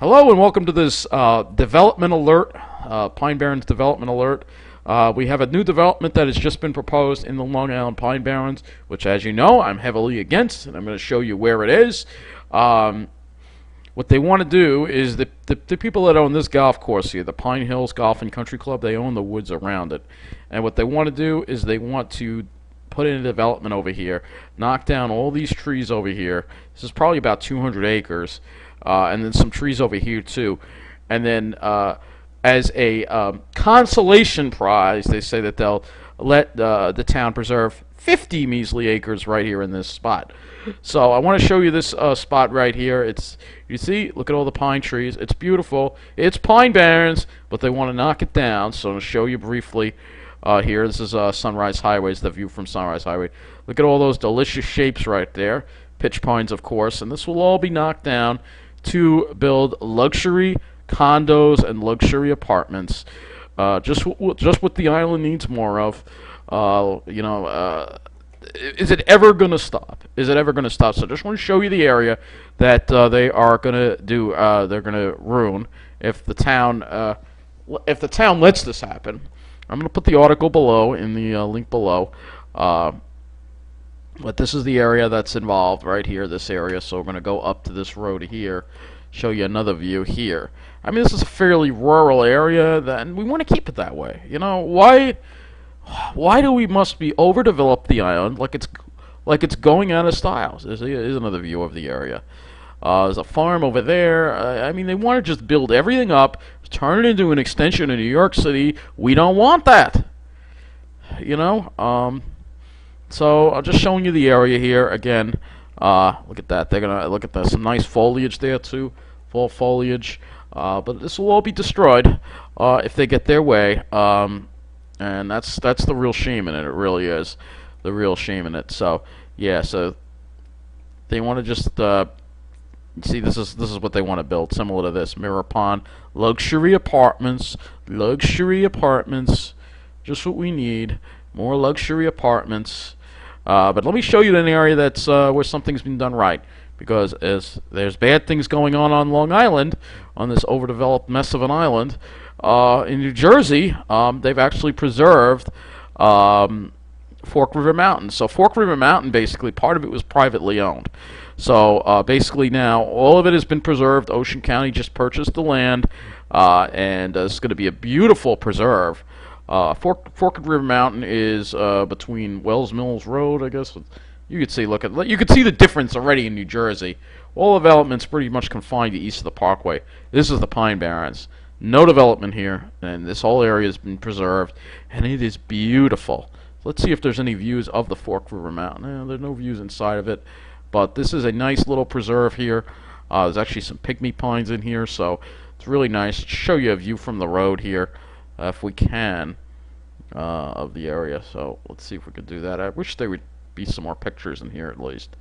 Hello and welcome to this development alert, Pine Barrens development alert. We have a new development that has just been proposed in the Long Island Pine Barrens, which, as you know, I'm heavily against, and I'm going to show you where it is. Um, what they want to do is the people that own this golf course here, the Pine Hills Golf and Country Club, they own the woods around it. And what they want to do is they want to put in a development over here, knock down all these trees over here. This is probably about 200 acres. And then some trees over here too. And then as a consolation prize, they say that they'll let the town preserve 50 measly acres right here in this spot. So I want to show you this spot right here. You see, look at all the pine trees. It's beautiful. It's Pine Barrens, but they want to knock it down. So I'll show you briefly here. This is Sunrise Highway. It's the view from Sunrise Highway. Look at all those delicious shapes right there. Pitch pines, of course, and this will all be knocked down to build luxury condos and luxury apartments. Just what the island needs more of. Is it ever going to stop? Is it ever going to stop? So I just want to show you the area that they are going to do. They're going to ruin if the town lets this happen. I'm going to put the article below in the link below. But this is the area that's involved right here, this area. So we're going to go up to this road here, show you another view here. I mean, this is a fairly rural area, and we want to keep it that way. You know, why do we must be overdevelop the island like it's going out of style? Here's another view of the area. There's a farm over there. I mean, they want to just build everything up, turn it into an extension of New York City. We don't want that. You know. So I'm just showing you the area here again. Look at that. They're gonna look at that. Some nice foliage there too, fall foliage. But this will all be destroyed if they get their way. And that's the real shame in it. It really is the real shame in it. So yeah. So they want to just see. This is what they want to build, similar to this Mirror Pond, luxury apartments, just what we need. More luxury apartments. But let me show you an area that's where something's been done right. Because as there's bad things going on Long Island, on this overdeveloped mess of an island, in New Jersey, they've actually preserved Fork River Mountain. So Fork River Mountain, basically, part of it was privately owned. So basically now, all of it has been preserved. Ocean County just purchased the land, and it's going to be a beautiful preserve. Forked River Mountain is between Wells Mills Road, I guess. You could see, you could see the difference already in New Jersey. All development's pretty much confined to east of the Parkway. This is the Pine Barrens. No development here, and this whole area has been preserved, and it is beautiful. Let's see if there's any views of the Forked River Mountain. There's no views inside of it, but this is a nice little preserve here. There's actually some pygmy pines in here, so it's really nice. I'll show you a view from the road here. If we can, of the area. So let's see if we could do that. I wish there would be some more pictures in here at least,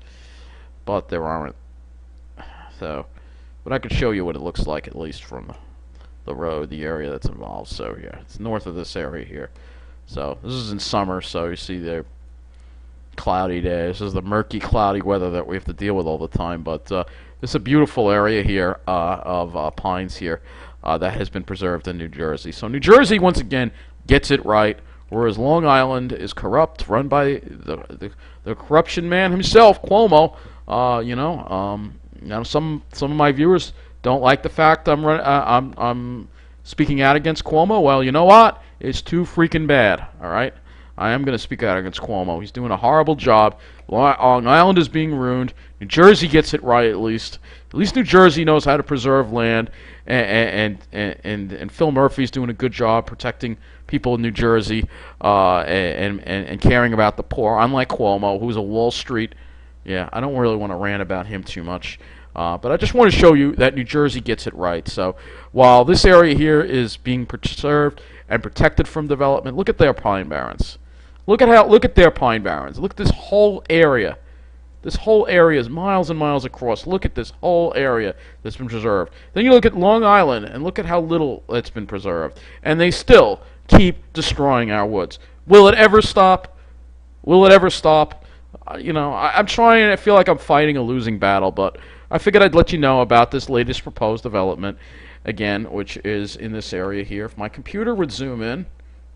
but there aren't. So, but I could show you what it looks like at least from the road, the area that's involved. So yeah, it's north of this area here. So this is in summer, so you see the cloudy days. This is the murky, cloudy weather that we have to deal with all the time. But it's a beautiful area here of pines here. That has been preserved in New Jersey. So New Jersey, once again, gets it right, whereas Long Island is corrupt, run by the corruption man himself, Cuomo. Some of my viewers don't like the fact I'm speaking out against Cuomo. Well, you know what? It's too freaking bad. All right, I am going to speak out against Cuomo. He's doing a horrible job. Long Island is being ruined. New Jersey gets it right at least. At least New Jersey knows how to preserve land, and Phil Murphy's doing a good job protecting people in New Jersey and caring about the poor. Unlike Cuomo, who's a Wall Street. Yeah, I don't really want to rant about him too much. But I just want to show you that New Jersey gets it right. So while this area here is being preserved and protected from development, look at their Pine Barrens. Look at their Pine Barrens. Look at this whole area. This whole area is miles and miles across. Look at this whole area that's been preserved. Then you look at Long Island and look at how little it's been preserved. And they still keep destroying our woods. Will it ever stop? Will it ever stop? I'm trying. I feel like I'm fighting a losing battle, but I figured I'd let you know about this latest proposed development, again, which is in this area here. If my computer would zoom in,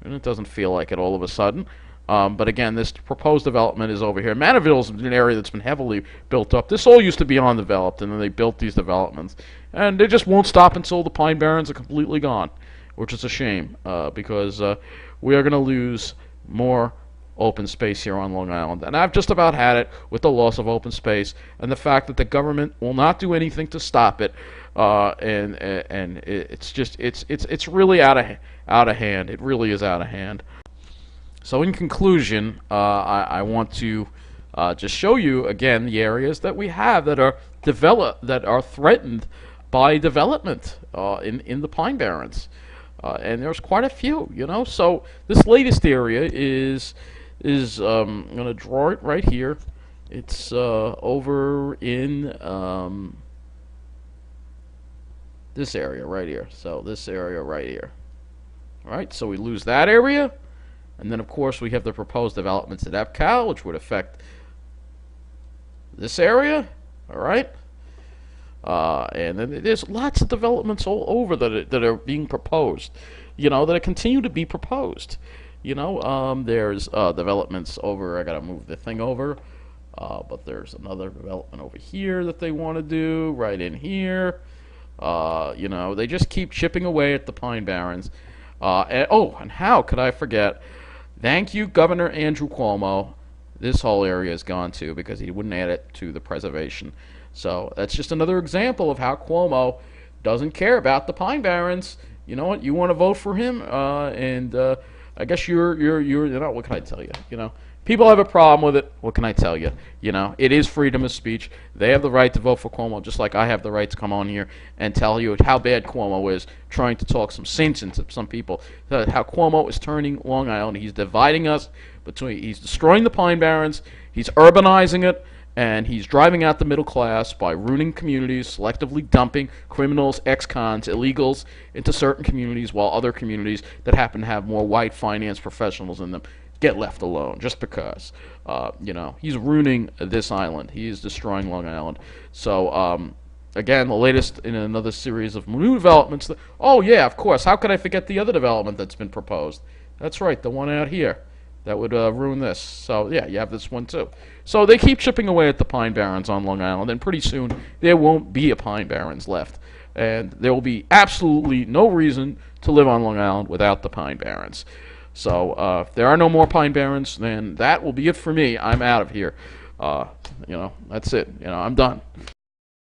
and it doesn't feel like it all of a sudden, but again, this proposed development is over here. Manorville is an area that's been heavily built up. This all used to be undeveloped, and then they built these developments. And they just won't stop until the Pine Barrens are completely gone, which is a shame, because we are going to lose more open space here on Long Island. And I've just about had it with the loss of open space and the fact that the government will not do anything to stop it. And it's just it's really out of hand. It really is out of hand. So in conclusion, I want to just show you again the areas that we have that are threatened by development in the Pine Barrens, and there's quite a few, you know. So this latest area is I'm going to draw it right here. It's over in this area right here. So this area right here. All right, so we lose that area. And then, of course, we have the proposed developments at EPCAL, which would affect this area. All right. And then there's lots of developments all over that are being proposed, you know, that continue to be proposed. You know, there's developments over, I got to move the thing over, but there's another development over here that they want to do, right in here. You know, they just keep chipping away at the Pine Barrens. And how could I forget? Thank you, Governor Andrew Cuomo. This whole area is gone too because he wouldn't add it to the preservation. So that's just another example of how Cuomo doesn't care about the Pine Barrens. You know what? You want to vote for him, and I guess you're you know, what can I tell you? You know, people have a problem with it. What can I tell you? You know, it is freedom of speech. They have the right to vote for Cuomo, just like I have the right to come on here and tell you how bad Cuomo is, trying to talk some sense into some people. How Cuomo is turning Long Island. He's dividing us between. He's destroying the Pine Barrens. He's urbanizing it. And he's driving out the middle class by ruining communities, selectively dumping criminals, ex-cons, illegals into certain communities, while other communities that happen to have more white finance professionals in them get left alone just because. You know, he's ruining this island. He is destroying Long Island. So, again, the latest in another series of new developments. Oh, yeah, of course. How could I forget the other development that's been proposed? That's right, the one out here. That would ruin this. So, yeah, you have this one, too. So they keep chipping away at the Pine Barrens on Long Island, and pretty soon there won't be a Pine Barrens left. And there will be absolutely no reason to live on Long Island without the Pine Barrens. So if there are no more Pine Barrens, then that will be it for me. I'm out of here. You know, that's it. You know, I'm done.